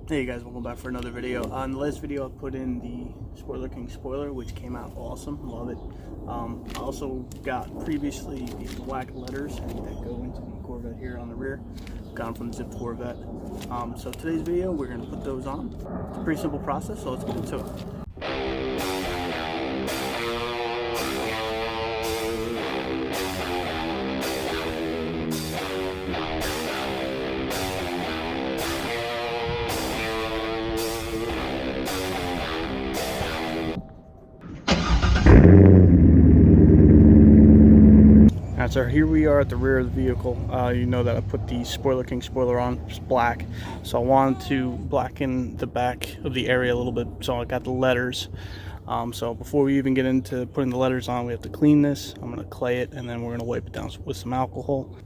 Hey guys, welcome back for another video. On the last video I put in the Spoiler King spoiler, which came out awesome, love it. I also got previously these black letters that go into the Corvette here on the rear. Got them from Zip Corvette. So today's video we're going to put those on. It's a pretty simple process, so let's get into it. Alright, so here we are at the rear of the vehicle. You know that I put the Spoiler King spoiler on, it's black. So I wanted to blacken the back of the area a little bit, so I got the letters. So before we even get into putting the letters on, we have to clean this. I'm going to clay it, and then we're going to wipe it down with some alcohol.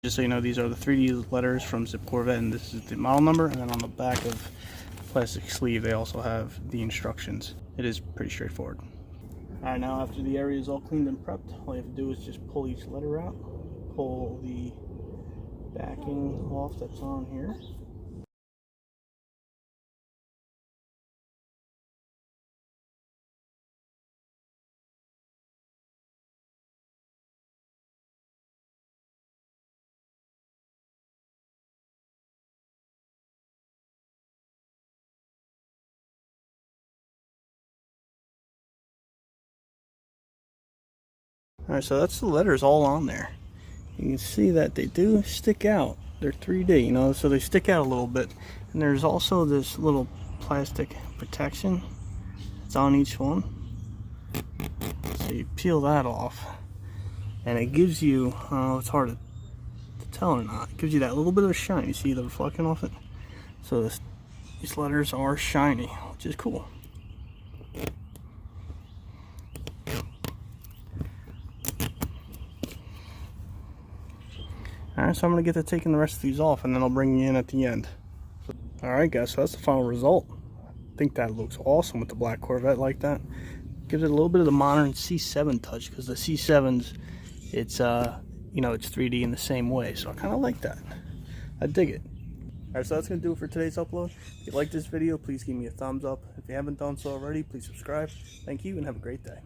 Just so you know, these are the 3D letters from Zip Corvette, and this is the model number. And then on the back of the plastic sleeve, they also have the instructions. It is pretty straightforward. Alright, now after the area is all cleaned and prepped, all you have to do is just pull each letter out, pull the backing off that's on here. Alright, so that's the letters all on there. You can see that they do stick out. They're 3D, you know, so they stick out a little bit. And there's also this little plastic protection that's on each one. So you peel that off, and it gives you, it's hard to tell or not, it gives you that little bit of a shine. You see the reflection off it? So these letters are shiny, which is cool. Alright, so I'm going to get to taking the rest of these off, and then I'll bring you in at the end. Alright guys, so that's the final result. I think that looks awesome with the black Corvette like that. Gives it a little bit of the modern C7 touch, because the C7s, it's you know, it's 3D in the same way, so I kind of like that. I dig it. Alright, so that's going to do it for today's upload. If you like this video, please give me a thumbs up. If you haven't done so already, please subscribe. Thank you, and have a great day.